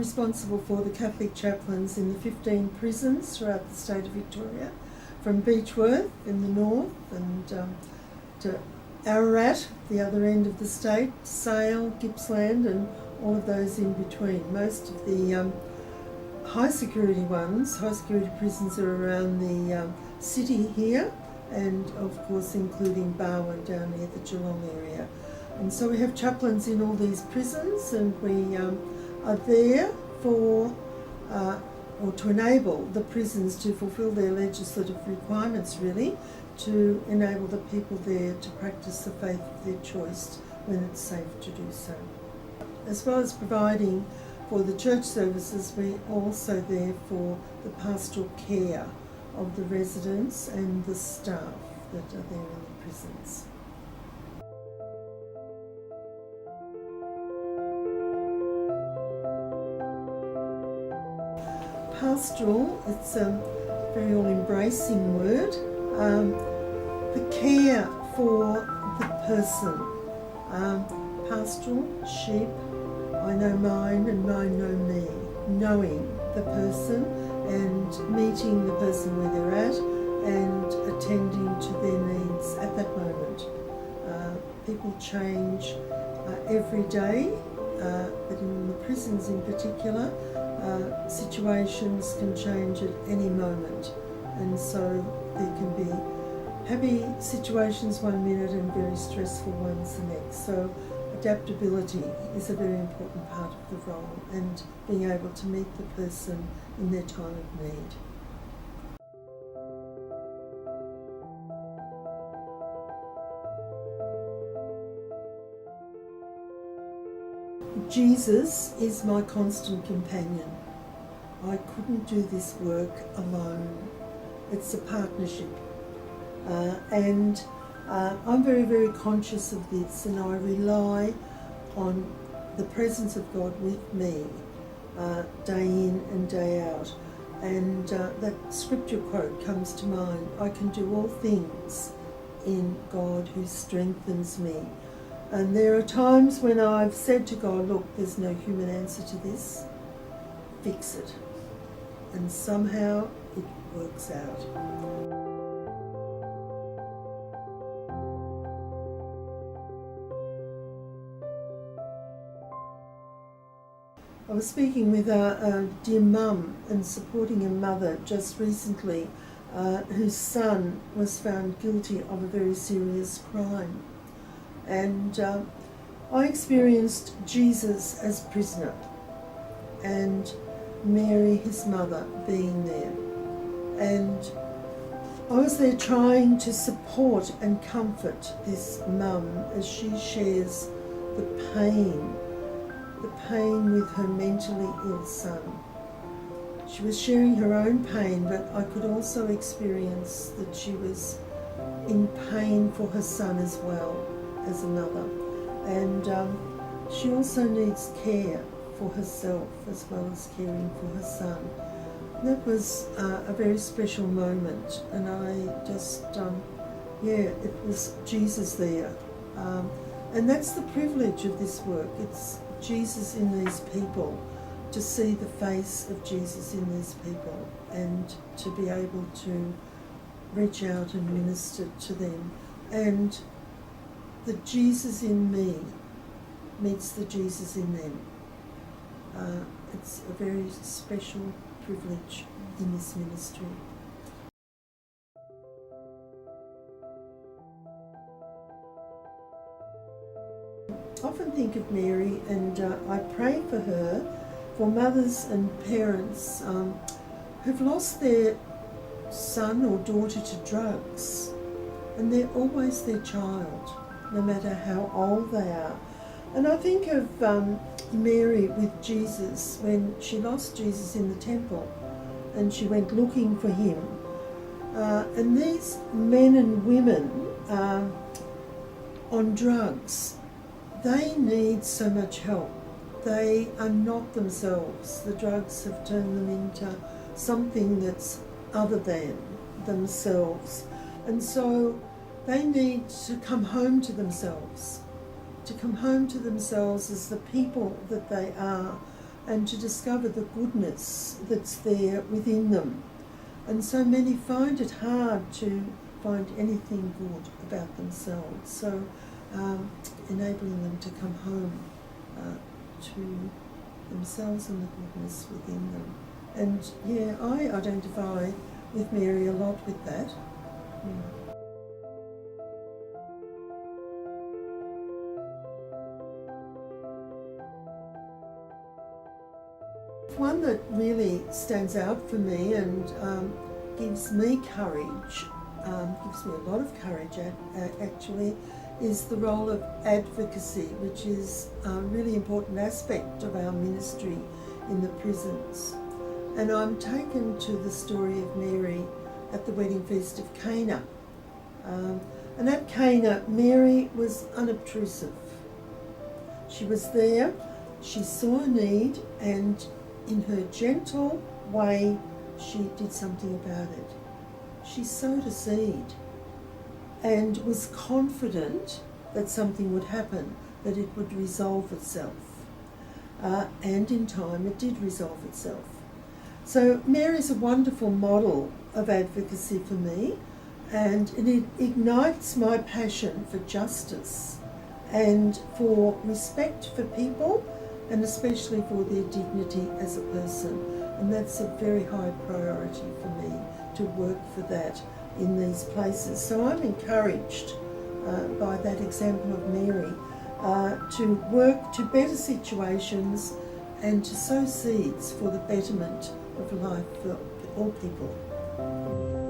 responsible for the Catholic chaplains in the 15 prisons throughout the state of Victoria, from Beechworth in the north and to Ararat, the other end of the state, Sale, Gippsland and all of those in between. Most of the high security prisons are around the city here, and of course including Barwon down near the Geelong area. And so we have chaplains in all these prisons, and we are there for or to enable the prisons to fulfil their legislative requirements, really, to enable the people there to practice the faith of their choice when it's safe to do so. As well as providing for the church services, we're also there for the pastoral care of the residents and the staff that are there in the prisons. Pastoral, it's a very all-embracing word. The care for the person. Pastoral, sheep, I know mine and mine know me. Knowing the person and meeting the person where they're at and attending to their needs at that moment. People change every day, but in the prisons in particular, situations can change at any moment, and so there can be happy situations one minute and very stressful ones the next. So adaptability is a very important part of the role, and being able to meet the person in their time of need. Jesus is my constant companion. I couldn't do this work alone. It's a partnership. And I'm very, very conscious of this, and I rely on the presence of God with me day in and day out. And that scripture quote comes to mind: I can do all things in God who strengthens me. And there are times when I've said to God, look, there's no human answer to this, fix it. And somehow it works out. I was speaking with a dear mum and supporting a mother just recently whose son was found guilty of a very serious crime. And I experienced Jesus as prisoner and Mary, his mother, being there. And I was there trying to support and comfort this mum as she shares the pain with her mentally ill son. She was sharing her own pain, but I could also experience that she was in pain for her son as well as a mother. And she also needs care for herself as well as caring for her son. That was a very special moment, and I just, it was Jesus there. And that's the privilege of this work. It's Jesus in these people, to see the face of Jesus in these people and to be able to reach out and minister to them. And the Jesus in me meets the Jesus in them. It's a very special privilege in this ministry. I often think of Mary, and I pray for her, for mothers and parents who've lost their son or daughter to drugs, and they're always their child, no matter how old they are. And I think of Mary with Jesus when she lost Jesus in the temple and she went looking for him. And these men and women on drugs, they need so much help. They are not themselves. The drugs have turned them into something that's other than themselves. And so they need to come home to themselves as the people that they are, and to discover the goodness that's there within them. And so many find it hard to find anything good about themselves. So enabling them to come home to themselves and the goodness within them. And yeah, I identify with Mary a lot with that. Yeah. One that really stands out for me and gives me courage, gives me a lot of courage actually, is the role of advocacy, which is a really important aspect of our ministry in the prisons. And I'm taken to the story of Mary at the wedding feast of Cana. And at Cana, Mary was unobtrusive. She was there, she saw a need, and in her gentle way, she did something about it. She sowed a seed and was confident that something would happen, that it would resolve itself. And in time, it did resolve itself. So Mary's a wonderful model of advocacy for me, and it ignites my passion for justice and for respect for people, and especially for their dignity as a person. And that's a very high priority for me, to work for that in these places. So I'm encouraged by that example of Mary to work to better situations and to sow seeds for the betterment of life for all people.